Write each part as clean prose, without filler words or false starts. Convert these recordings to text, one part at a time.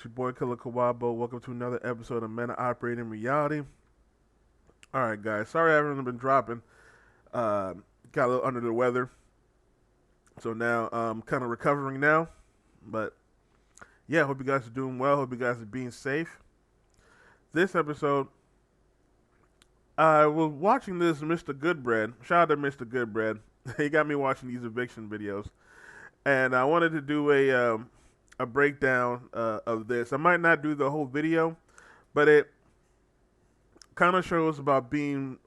It's your boy Killer Kawabo. Welcome to another episode of Men Operating Reality. All right, guys. Sorry I haven't been dropping. Uh, got a little under the weather, so now I'm kind of recovering now. But yeah, hope you guys are doing well. Hope you guys are being safe. This episode, I was watching this Mr. Goodbread. Shout out to Mr. Goodbread. He got me watching these eviction videos, and I wanted to do a breakdown of this. I might not do the whole video, but it kind of shows about being.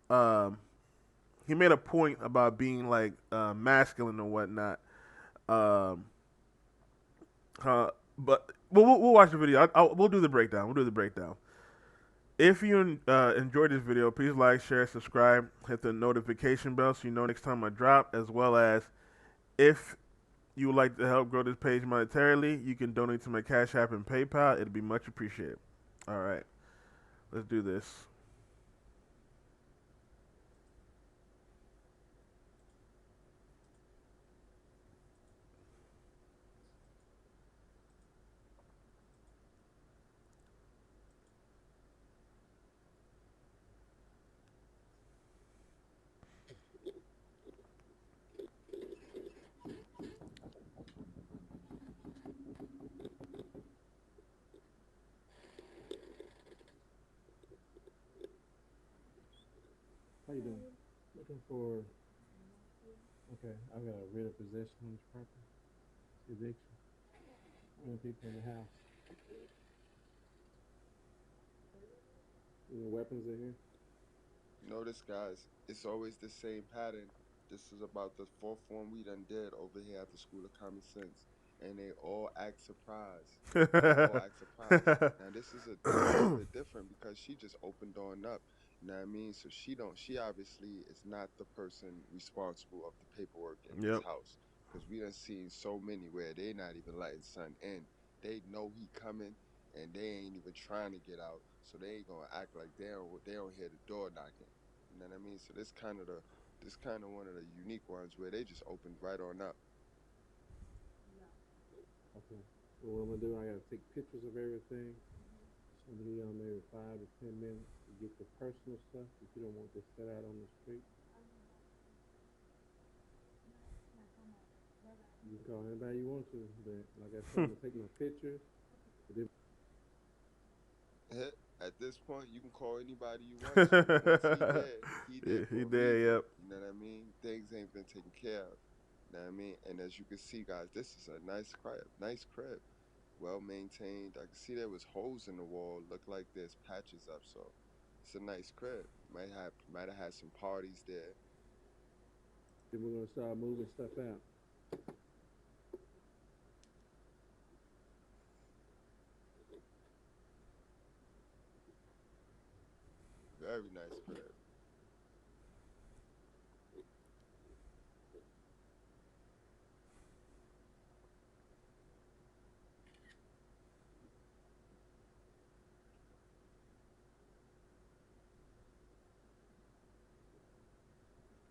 He made a point about being like masculine and whatnot. Um, but we'll watch the video. We'll do the breakdown. We'll do the breakdown. If you enjoyed this video, please like, share, subscribe, hit the notification bell so you know next time I drop. As well as if you would like to help grow this page monetarily, you can donate to my Cash App and PayPal. It'd be much appreciated. All right, let's do this. How you doing? Looking for. Okay, I've got a writ of possession on this property. Eviction. How many people in the house? Any weapons in here? Notice, guys, it's always the same pattern. This is about the fourth one we done did over here at the School of Common Sense, and they all act surprised. They all act surprised. Now this a little bit different because she just opened on up. You know what I mean? So she obviously is not the person responsible of the paperwork in this Yep. house, because we done seen so many where they not even letting son in. They know he coming, and they ain't even trying to get out, so they ain't gonna act like they don't hear the door knocking. You know what I mean? So this kind of one of the unique ones where they just opened right on up. Okay. So what I'm gonna do, I gotta take pictures of everything. So I'm gonna be on maybe 5 to 10 minutes to get the personal stuff if you don't want this set out on the street. You can call anybody you want to, but like I said, I'm gonna take my pictures. At this point, you can call anybody you want to. Once he Yeah, there for he a did. reason. Yep. You know what I mean? Things ain't been taken care of. You know what I mean? And as you can see, guys, this is a nice crib. Nice crib. Well maintained. I can see there was holes in the wall. Look like there's patches up, so it's a nice crib. Might have had some parties there. Then we're gonna start moving stuff out. Very nice crib.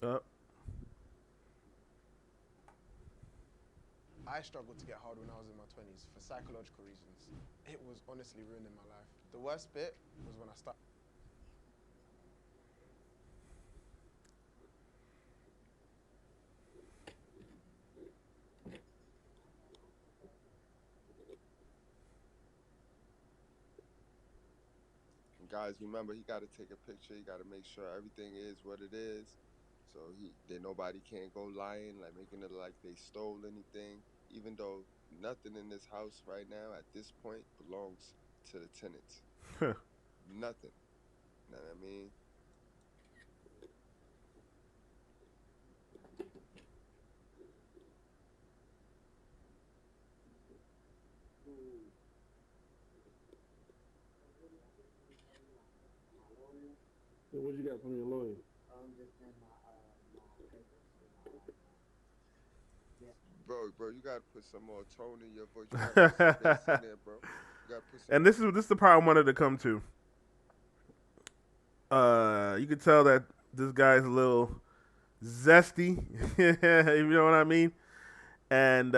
Up. I struggled to get hard when I was in my 20s for psychological reasons. It was honestly ruining my life. The worst bit was when I started. And guys, remember, he got to take a picture. He got to make sure everything is what it is. So that nobody can't go lying, like making it like they stole anything. Even though nothing in this house right now at this point belongs to the tenants. Nothing. You know what I mean? So what you got from your lawyer? Bro, you gotta put some more tone in your voice. You gotta put some bass in there, bro. You gotta put some. And this is the part I wanted to come to. You can tell that this guy's a little zesty, you know what I mean, and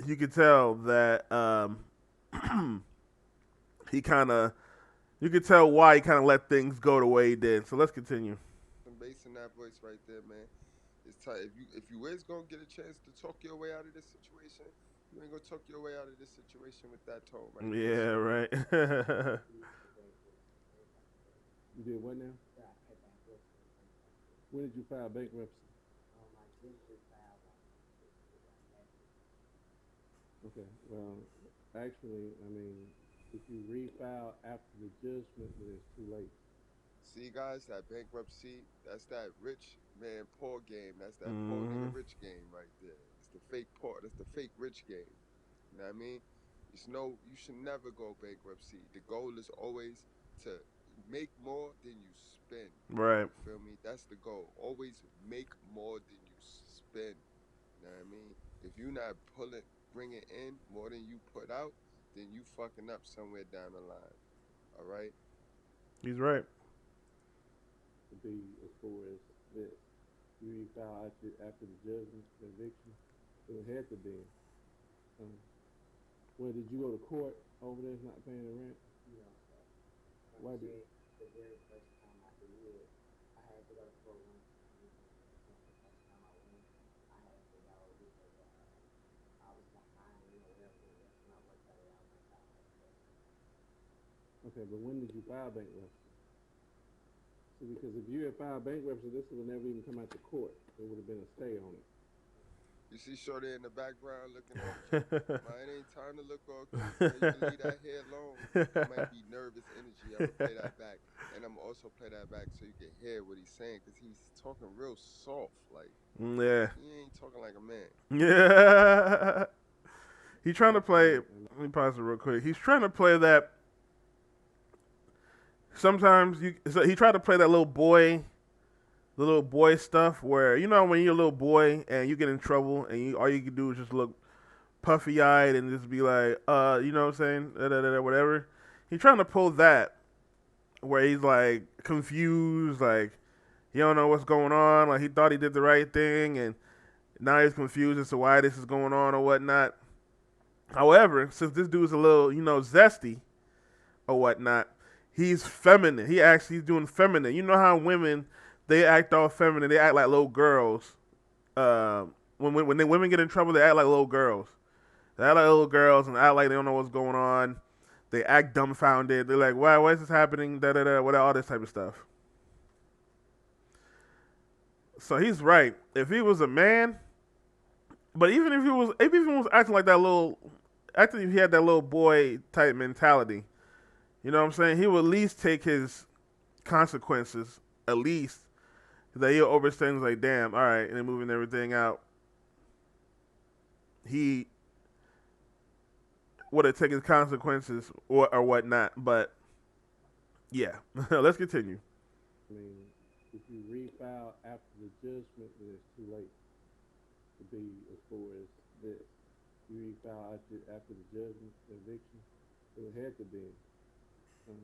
you can tell that he kind of, you could tell why he kind of let things go the way he did. So let's continue. Some bass in that voice right there, man. It's tight. If you is gonna get a chance to talk your way out of this situation, you ain't gonna talk your way out of this situation with that tone right there. Yeah, So right. You did what now? When did you file bankruptcy? Okay, well, actually, I mean, if you refile after the judgment, then it's too late. see, guys, that bankruptcy, that's that rich man poor game. That's that poor nigga Hmm. rich game right there. It's the fake poor. That's the fake rich game. You know what I mean? It's no. You should never go bankruptcy. The goal is always to make more than you spend. Right. You feel me? That's the goal. Always make more than you spend. You know what I mean? If you're not bringing in more than you put out, then you fucking up somewhere down the line. All right? He's right. To be as far as this, you refile after the judgment, the eviction, it had to be. Um, well, did you go to court over there not paying the rent? Why did? Okay, but when did you file bankruptcy? See, because if you had filed bankruptcy, this would have never even come out to court. There would have been a stay on it. You see Shorty in the background looking all cute. Man, it ain't time to look all cute, man. You can leave that hair alone. It might be nervous energy. I'm going to play that back. And I'm also play that back so you can hear what he's saying because he's talking real soft. Like, Yeah. he ain't talking like a man. Yeah. He's trying to play. Actually, Let me pause it real quick. He's trying to play that. Sometimes you. So he tried to play that the little boy stuff where you know when you're a little boy and you get in trouble and all you can do is just look puffy eyed and just be like, you know what I'm saying, da, da, da, da, whatever. He's trying to pull that where he's like confused, like he don't know what's going on, like he thought he did the right thing and now he's confused as to why this is going on or whatnot. However, since this dude's a little, zesty or whatnot, he's feminine. He's doing feminine. You know how women they act all feminine. They act like little girls. Uh, when women get in trouble, they act like little girls. They act like little girls and act like they don't know what's going on. They act dumbfounded. They're like, why is this happening? Da da da. What all this type of stuff. So he's right. If he was a man, but even if he was acting like that little, acting if he had that little boy type mentality, you know what I'm saying? He would at least take his consequences. At least that he'll overstand. Like, damn, all right, and then moving everything out. He would have taken consequences or whatnot. But yeah, let's continue. I mean, if you refile after the judgment, then it's too late to be as far as this. You refile after the judgment, the eviction, it would have to be. Um,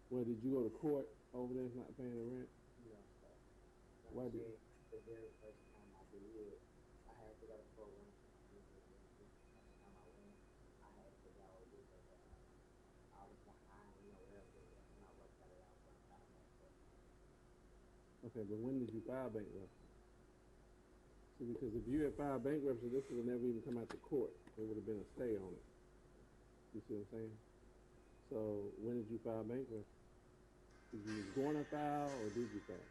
well, did you go to court over there not paying the rent? Why did? Okay, but when did you file bankruptcy? See, because if you had filed bankruptcy, this would have never even come out to court. There would have been a stay on it. You see what I'm saying? So when did you file bankruptcy? Did you going to file or did you file?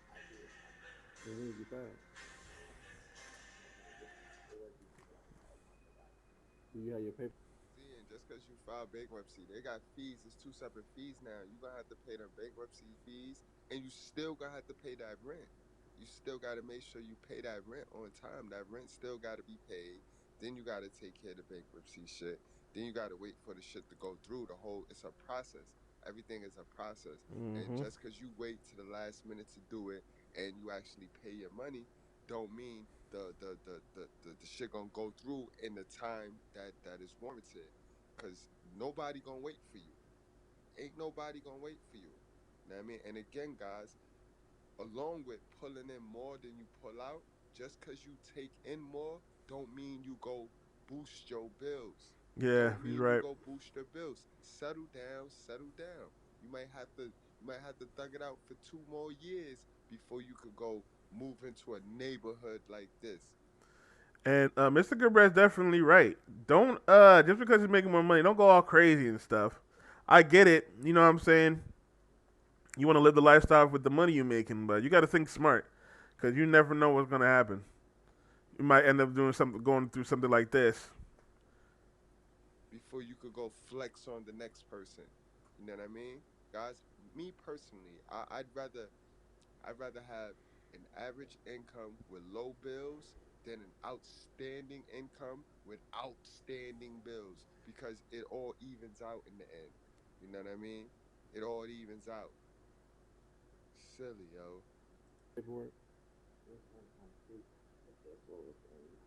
And when did you file? Do you have your paper? See, and just because you file bankruptcy, they got fees. It's two separate fees now. You gonna have to pay them bankruptcy fees, and you still gonna have to pay that rent. You still gotta make sure you pay that rent on time. That rent still gotta be paid. Then you gotta take care of the bankruptcy shit. Then you gotta wait for the shit to go through. The whole it's a process. Everything is a process. And Hmm. just because you wait to the last minute to do it and you actually pay your money, don't mean the shit gonna go through in the time that is warranted. Cause nobody gonna wait for you. Ain't nobody gonna wait for you. Know what I mean? And again, guys, along with pulling in more than you pull out, just cause you take in more, don't mean you go boost your bills. Yeah, Don't he's mean to right. go boost your bills. Settle down, settle down. You might have to thug it out for 2 more years before you could go move into a neighborhood like this. And Mr. Goodbrett's definitely right. Don't just because he's making more money, don't go all crazy and stuff. I get it. You know what I'm saying? You want to live the lifestyle with the money you're making, but you got to think smart because you never know what's gonna happen. You might end up doing something, going through something like this. Before you could go flex on the next person. You know what I mean? Guys, me personally, I'd rather have an average income with low bills than an outstanding income with outstanding bills because it all evens out in the end. You know what I mean? It all evens out. Silly, yo. Paperwork. That's what we're saying.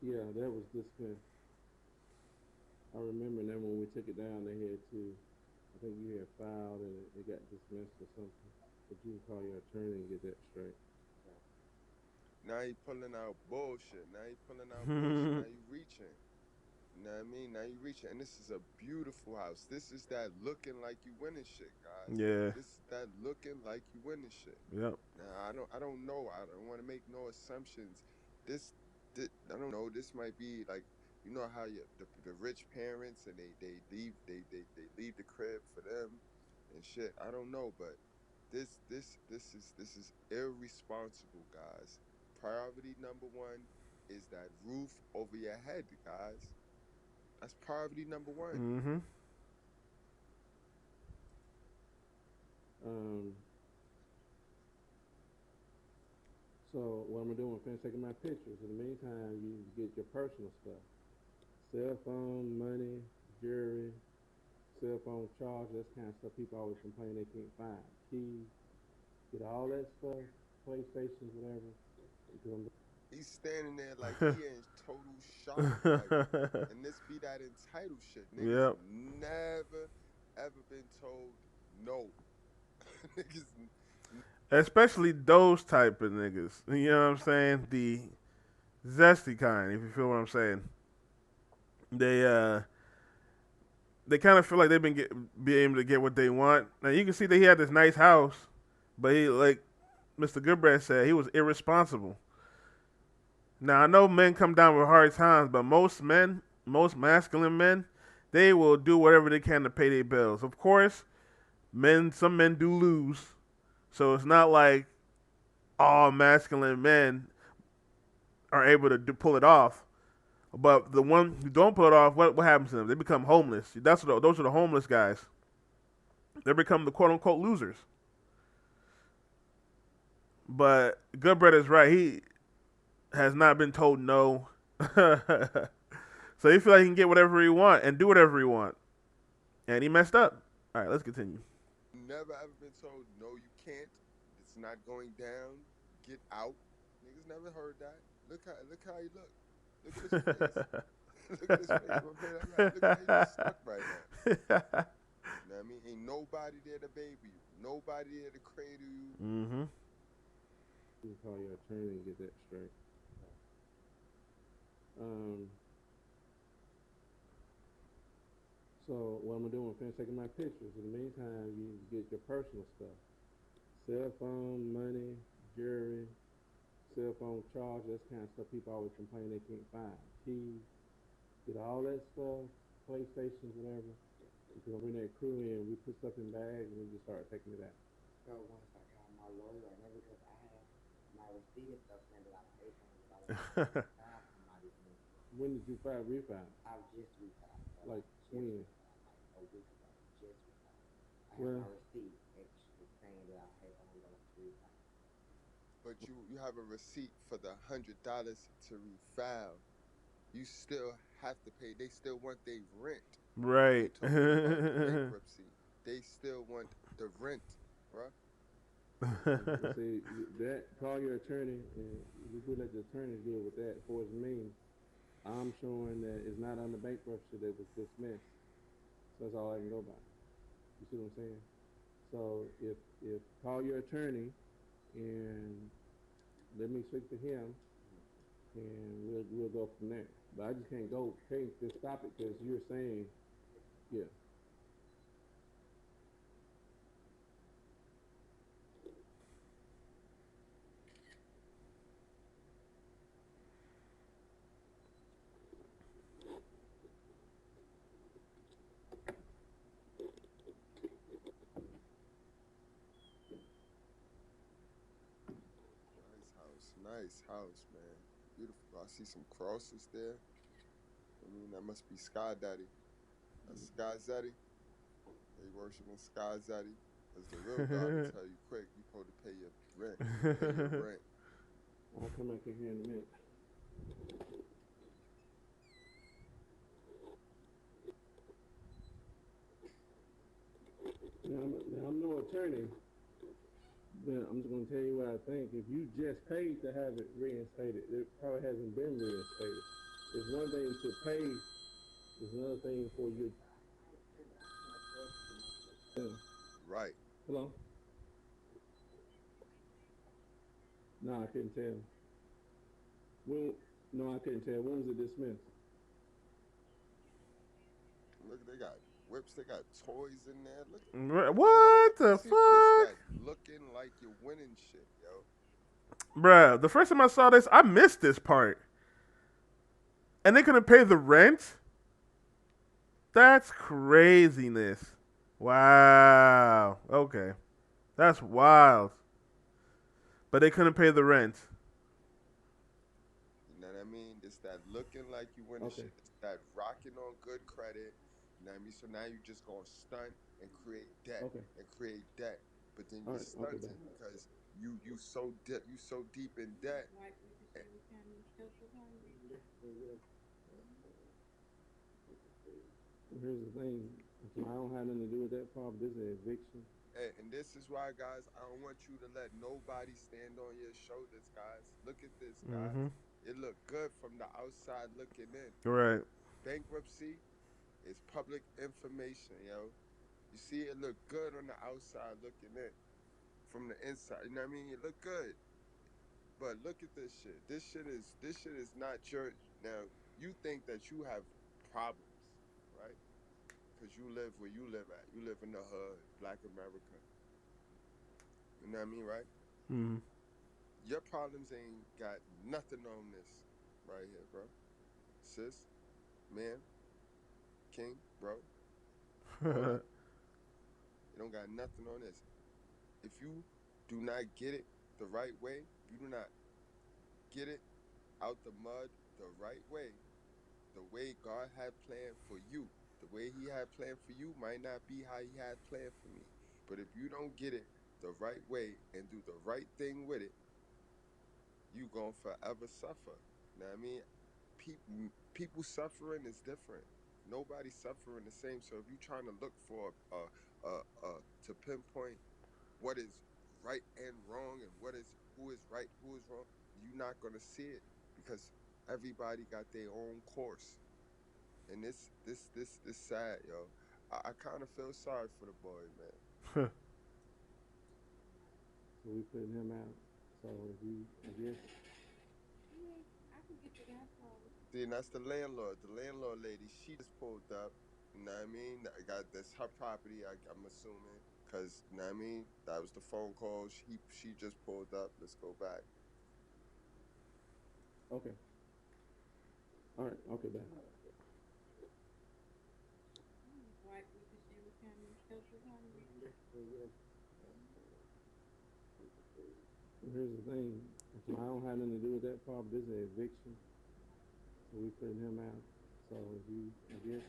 Yeah, that was dismissed. I remember that when we took it down, they had to. I think you had filed and it got dismissed or something. But you can call your attorney and get that straight. Now you pulling out bullshit. Now you pulling out bullshit. Now you reaching. You know what I mean? Now you reaching, and this is a beautiful house. This is that looking like you winning shit, guys. Yeah. This is that looking like you winning shit. Yep. Now I don't know. I don't want to make no assumptions. This, I don't know. This might be like how the rich parents and they leave the crib for them and shit. I don't know, but this is irresponsible, guys. Priority number one is that roof over your head, guys. That's priority number one. Mhm. Um, so what I'm gonna do, I'm finish taking my pictures. In the meantime, you get your personal stuff: cell phone, money, jewelry, cell phone charge. That's kind of stuff people always complain they can't find. Keys, get all that stuff, PlayStations, whatever. Because I'm He's standing there like he in total shock, like, and this be that entitled shit. Niggas Yep. never ever been told no. Niggas, Especially those type of niggas. You know what I'm saying? The zesty kind, if you feel what I'm saying. They uh they kind of feel like they've be able to get what they want. Now you can see that he had this nice house, but he, like Mr. Goodbread said, he was irresponsible. Now I know men come down with hard times, but most men, most masculine men, they will do whatever they can to pay their bills. Of course, some men do lose, so it's not like all masculine men are able to pull it off. But the one who don't pull it off, what happens to them? They become homeless. Those are the homeless guys. They become the quote unquote losers. But Goodbread is right. He has not been told no. So he feel like he can get whatever he want and do whatever he want. And he messed up. All right, let's continue. never ever been told no, you can't. It's not going down. Get out. Niggas never heard that. Look how he look. Look at his face. Look at his face. I'm gonna that right. Look how he stuck right now. You know what I mean? Ain't nobody there to baby you. Nobody there to cradle you. Mm-hmm. you can call your attorney and get that straight. Um, so what I'm gonna do, I'm finish taking my pictures. In the meantime, you get your personal stuff: cell phone, money, jewelry, cell phone charge. That's kind of stuff people always complain they can't find. Keys, get all that stuff, PlayStations, whatever. You can bring that crew in. We put stuff in bags and we just start taking it out. So once I called my lawyer, and then because I have my receipt and stuff saying that I paid for it, but I was filed for my dismissal. When did you refile? I just refiled. So Like just when? refiled, like a week ago. Just refiled. I have Well, my receipt actually saying that I paid for it to refile. But you have a receipt for the $100 to refile. You still have to pay. They still want their rent when they Right. talking about the bankruptcy. they still want the rent, bruh. But see, that, call your attorney, and we could let the attorney deal with that. For as me, I'm showing that it's not under bankruptcy that was dismissed. So that's all I can go by. You see what I'm saying? So if call your attorney and let me speak to him, and we'll go from there. But I just can't just stop it because you're saying, yeah. Nice house, man. Beautiful. I see some crosses there. I mean, that must be Sky Daddy. That's Sky Zaddy. They worshiping Sky Zaddy. As the real God will tell you quick, you supposed to pay your rent. Pay your rent. I'll come back in here in a minute. Now I'm no attorney, but I'm just gonna tell you what I think. If you just paid to have it reinstated, it probably hasn't been reinstated. It's one thing to pay, it's another thing for you. Right. Hello? No, I couldn't tell. When, no, I couldn't tell. When was it dismissed? Look, they got whips. They got toys in there. Look. What the See, this fuck? that looking like you're winning shit, yo. Bruh, the first time I saw this, I missed this part. And they couldn't pay the rent? That's craziness. Wow. Okay. That's wild. But they couldn't pay the rent. You know what I mean? It's that looking like you winning Okay. shit. It's that rocking on good credit. You know what I mean? So now you just gonna stunt and create debt Okay. and create debt. But then All you're right. Okay, stunting bye. because you so deep in debt. Here's the thing. I don't have nothing to do with that problem. This is an eviction. And this is why, guys, I don't want you to let nobody stand on your shoulders, guys. Look at this, guys. Mm-hmm. It look good from the outside looking in. Right. Bankruptcy is public information, yo. You see, it look good on the outside looking in. From the inside, you know what I mean? It look good. But look at this shit. This shit is not your. Now you think that you have problems, right? Because you live where you live at. You live in the hood, Black America. You know what I mean, right? Mm-hmm. Your problems ain't got nothing on this right here, bro. Sis, man, king, bro, all that. You don't got nothing on this. If you do not get it the right way, if you do not get it out the mud the right the way God had planned for you, the way He had planned for you might not be how He had planned for me. But if you don't get it the right way and do the right thing with it, you gonna forever suffer. Now I mean, people suffering is different. Nobody's suffering the same. So if you're trying to look for to pinpoint what is right and wrong and what is who is right, who is wrong, you're not gonna see it because everybody got their own course. And this sad, yo. I kind of feel sorry for the boy, man. So we putting him out. So if you, I guess. See, and that's the landlord. The landlord lady, she just pulled up. You know what I mean? I got this her property. I'm assuming, cause you know what I mean. That was the phone call. She just pulled up. Let's go back. Okay. All right. Okay, bye. Here's the thing. I don't have nothing to do with that problem. This is an eviction. So we putting him out. So if you, I guess.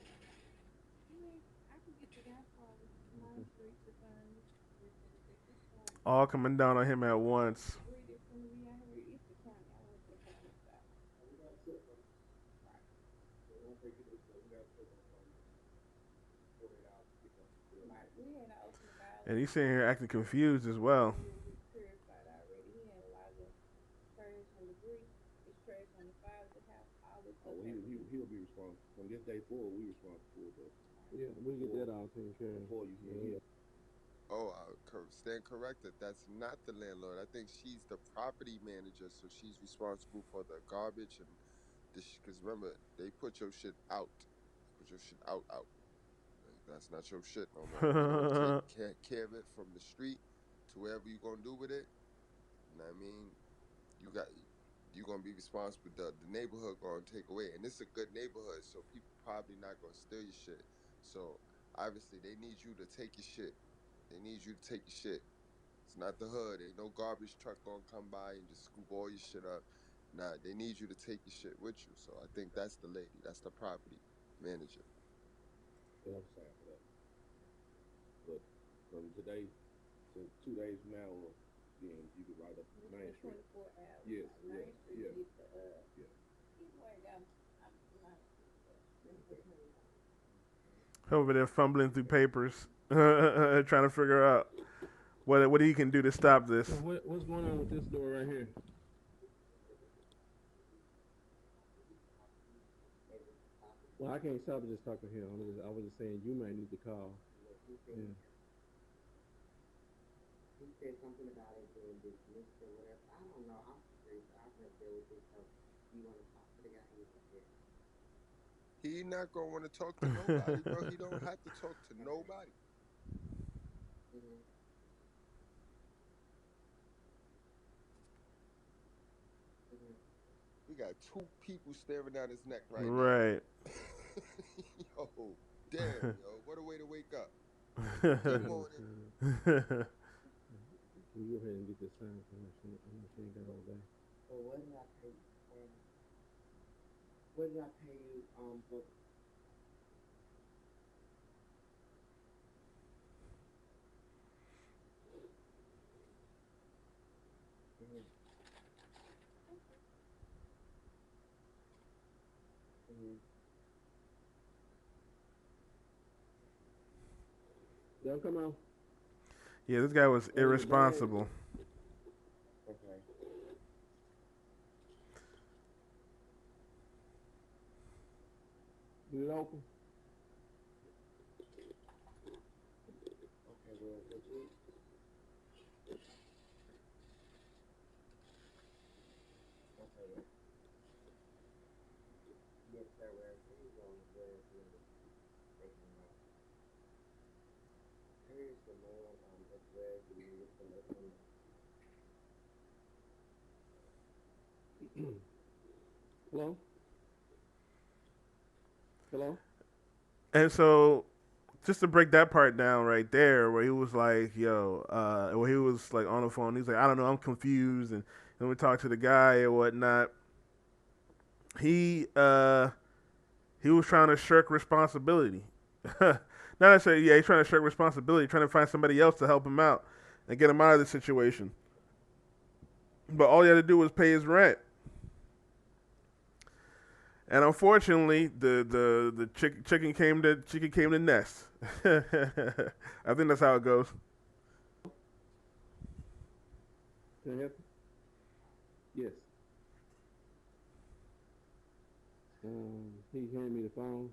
All coming down on him at once. And he's sitting here acting confused as well. He was terrified already. He had a lot of trash and debris. His trash on the side of the house. All this Oh, stuff. he'll be responsible. From this day forward, we responsible for it. Yeah, we get that all taken care of. Before you get here. Oh, stand corrected. That's not the landlord. I think she's the property manager, so she's responsible for the garbage and this. Because remember, they put your shit out. Put your shit out. Like, that's not your shit no more. You don't take care of it from the street to wherever you gonna do with it. You know what I mean? You got you gonna be responsible. The neighborhood gonna take away, and this is a good neighborhood, so people probably not gonna steal your shit. So obviously they need you to take your shit. They need you to take your shit. It's not the hood. Ain't no garbage truck gonna come by and just scoop all your shit up. Nah, they need you to take your shit with you. So I think that's the lady. That's the property manager. Yeah, I'm sorry for that. But from today to 2 days from now, then you can ride up Main Street. 24 hours. Yes, Main yeah, Street yeah. get the, Yeah. where it go? I'm not. Over there fumbling through papers, trying to figure out what he can do to stop this. So what's going on with this door right here? Well, I can't stop and just talk to him. I was just saying you might need to call. Yeah. He said something about it being dismissed or whatever. I don't know. I'm curious. I've never dealt with this stuff. You want to talk to the guy? He's like, yeah. He not gonna want to talk to nobody, bro. He don't have to talk to nobody. Mm-hmm. We got 2 people staring down his neck right Right. now. Yo, damn, yo. What a way to wake up. Good morning. Can you go ahead and get this signed? I'm not sure you got all day. Well, what did I pay you? What did I pay you? For Don't come on. Yeah, this guy was irresponsible. okay. Did it open? Okay, well, would you? Okay. Yes, sir. Where please go where is the taking off? Here's the man that's where you need to let him know. Hello? Hello? And so, just to break that part down right there, where he was like, "Yo," where he was like on the phone, he's like, "I don't know, I'm confused," and then we talked to the guy or whatnot. He was trying to shirk responsibility. Not necessarily, yeah, he's trying to shirk responsibility, trying to find somebody else to help him out and get him out of the situation. But all he had to do was pay his rent. And unfortunately, the chicken came to nest. I think that's how it goes. Can I help you? Yes. He handed me the phone.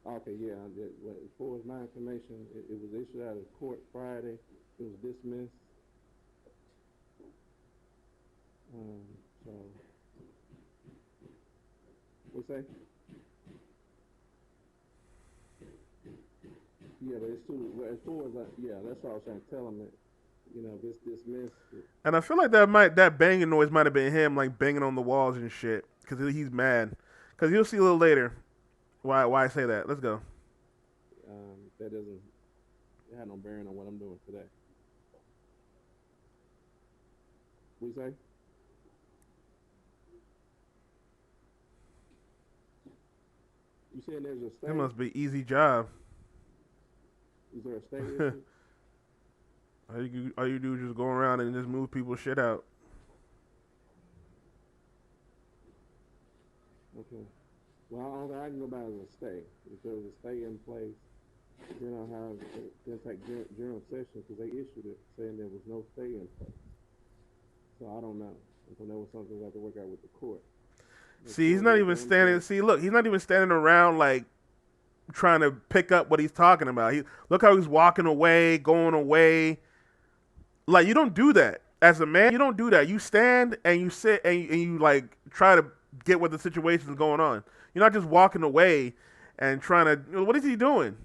Okay, yeah. As far as my information, it was issued out of court Friday. It was dismissed. So, what's that? Yeah, but it's too. Well, as far as that's what I was trying to tell him that. You know, if it's dismissed. And I feel like that banging noise might have been him, like banging on the walls and shit, because he's mad. Because you'll see a little later why I say that. Let's go. That doesn't have no bearing on what I'm doing today. What you say? You saying there's a state? That must be easy job. Is there a state issue? All you do is just go around and just move people's shit out. Okay. Well, I can go by as a stay. If there was a stay in place, then I'll have then take general session because they issued it saying there was no stay in place. So I don't know. So that was something we have to work out with the court. See, he's not even standing. See, look, he's not even standing around like trying to pick up what he's talking about. Look how he's walking away, going away. Like, you don't do that as a man. You don't do that. You stand and you sit and you like try to get what the situation is going on. You're not just walking away and trying to. What is he doing?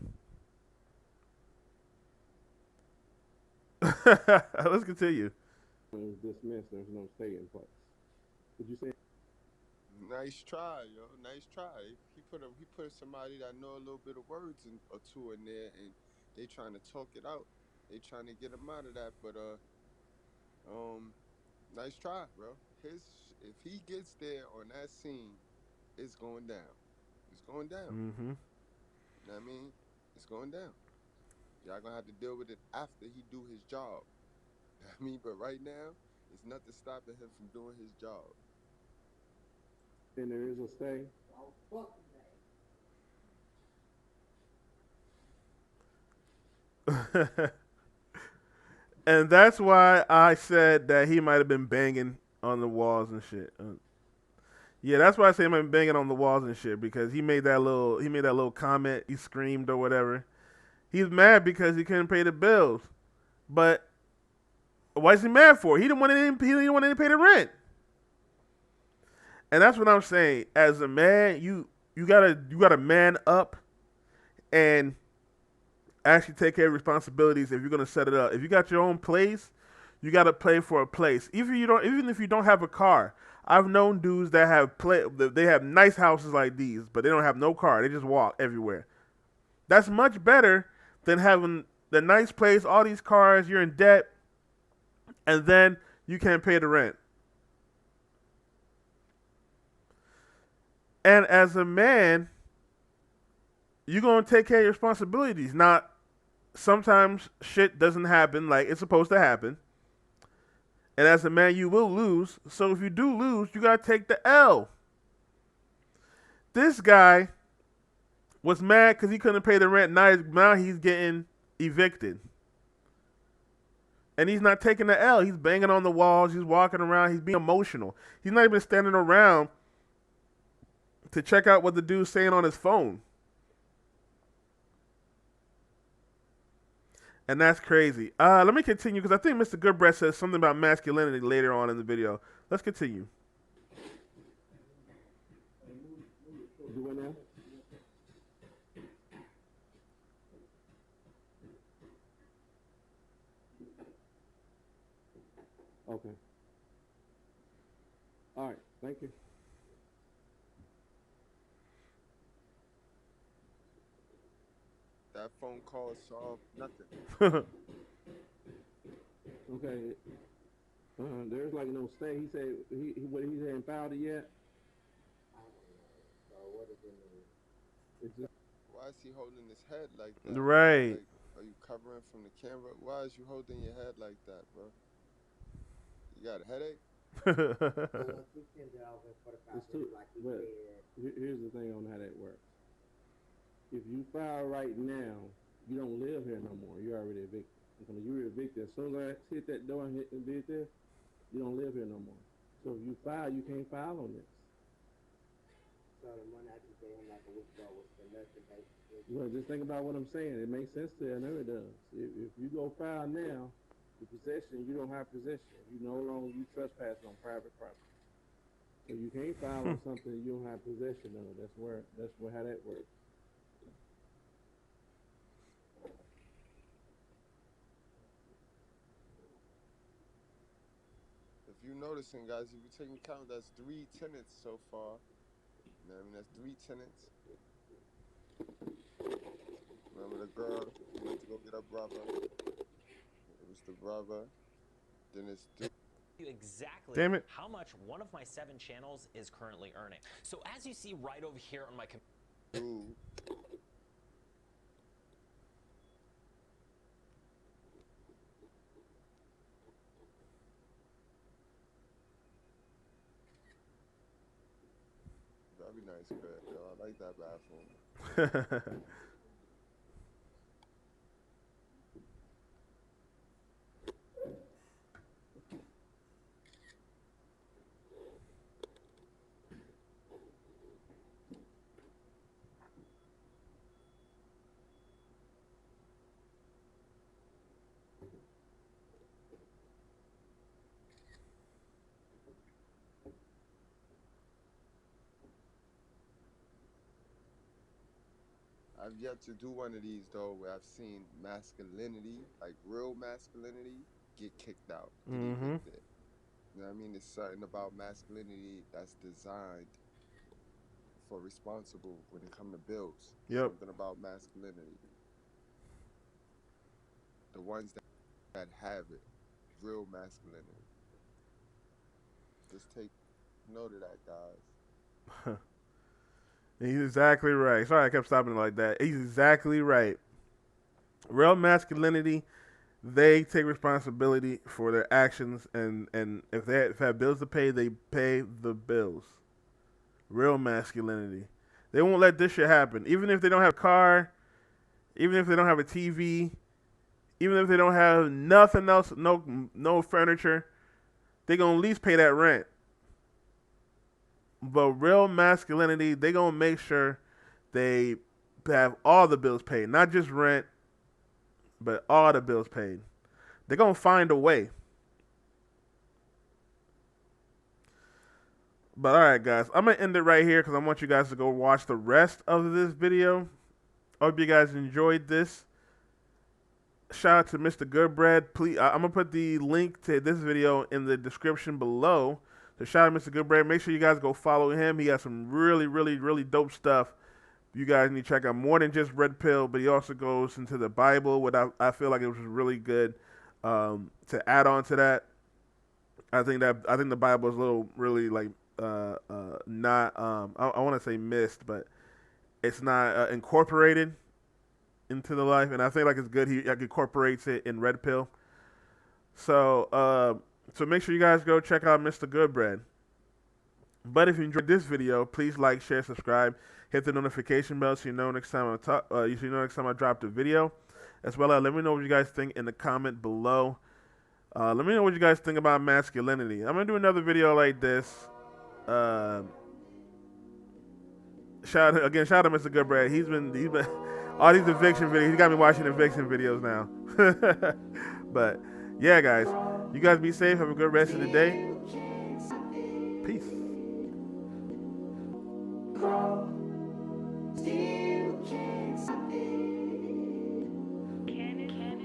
Let's continue. It was dismissed. There was no stay in place. Would you say? Nice try, yo. Nice try. He put somebody that know a little bit of words or two in there, and they trying to talk it out. They trying to get him out of that, but nice try, bro. If he gets there on that scene, it's going down. It's going down. Mm-hmm. You know what I mean? It's going down. Y'all gonna have to deal with it after he do his job. You know what I mean? But right now, it's nothing stopping him from doing his job. And there is a stay. Oh, fuck that. And that's why I said that he might have been banging on the walls and shit. Yeah, that's why I say he might have been banging on the walls and shit because he made that little comment. He screamed or whatever. He's mad because he couldn't pay the bills. But why is he mad for? He didn't want to pay the rent. And that's what I'm saying. As a man, you gotta man up and actually take care of responsibilities if you're gonna set it up. If you got your own place, you gotta pay for a place. Even if you don't have a car. I've known dudes that they have nice houses like these, but they don't have no car. They just walk everywhere. That's much better than having the nice place, all these cars, you're in debt, and then you can't pay the rent. And as a man, you're going to take care of your responsibilities. Not sometimes shit doesn't happen like it's supposed to happen. And as a man, you will lose. So if you do lose, you got to take the L. This guy was mad because he couldn't pay the rent. Now he's getting evicted. And he's not taking the L. He's banging on the walls. He's walking around. He's being emotional. He's not even standing around to check out what the dude's saying on his phone. And that's crazy. Let me continue because I think Mr. Goodbread says something about masculinity later on in the video. Let's continue. Do it now? Okay. All right. Thank you. That phone call solved nothing. Okay. There's like no stay. He said he hadn't filed it yet. So what does it mean? It's just Why is he holding his head like that? Right. Like, are you covering from the camera? Why is you holding your head like that, bro? You got a headache? So once you send it off in 45 It's too- days, like you but- said, here's the thing on how that works. If you file right now, you don't live here no more. You're already evicted. When you were evicted, as soon as I hit that door and did this, you don't live here no more. So if you file, you can't file on this. so the money I just gave him like a week ago was for nothing, basically. Well, just think about what I'm saying. It makes sense to you. I know it does. If you go file now, the possession, you don't have possession. You no longer you trespassing on private property. So you can't file on something you don't have possession of. That's how that works. If you noticing, guys, if you take into account, that's 3 tenants so far. You know what I mean? That's 3 tenants. Remember the girl who went to go get her brother? It was the brother. Then it's you exactly Damn it. how much one of my 7 channels is currently earning. So as you see right over here on my dude. Very nice. nice crib, yo. I like that bathroom. I've yet to do one of these though, where I've seen masculinity, like real masculinity, get kicked out, get Mm-hmm. evicted. You know what I mean? There's something about masculinity that's designed for responsible when it comes to bills. Yep. Something about masculinity. The ones that have it, real masculinity. Just take note of that, guys. He's exactly right. Sorry I kept stopping like that. He's exactly right. Real masculinity, they take responsibility for their actions, and if they have bills to pay, they pay the bills. Real masculinity. They won't let this shit happen. Even if they don't have a car, even if they don't have a TV, even if they don't have nothing else, no furniture, they gonna at least pay that rent. But real masculinity, they gonna make sure they have all the bills paid, not just rent, but all the bills paid. They're gonna find a way. But all right, guys, I'm gonna end it right here because I want you guys to go watch the rest of this video. I hope you guys enjoyed this. Shout out to Mr. Goodbread. Please, I'm gonna put the link to this video in the description below. So shout out to Mr. Goodbread. Make sure you guys go follow him. He has some really, really, really dope stuff. You guys need to check out more than just Red Pill, but he also goes into the Bible. What I feel like it was really good to add on to that. I think the Bible is a little really like not I want to say missed, but it's not incorporated into the life, and I think like it's good he like incorporates it in Red Pill. So so make sure you guys go check out Mr. Goodbread. But if you enjoyed this video, please like, share, subscribe, hit the notification bell so you know next time I drop the video. As well as let me know what you guys think in the comment below. Let me know what you guys think about masculinity. I'm gonna do another video like this. Shout out to Mr. Goodbread. He's been all these eviction videos. He got me watching eviction videos now. But yeah, guys, you guys be safe. Have a good rest of the day. Peace.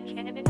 Can it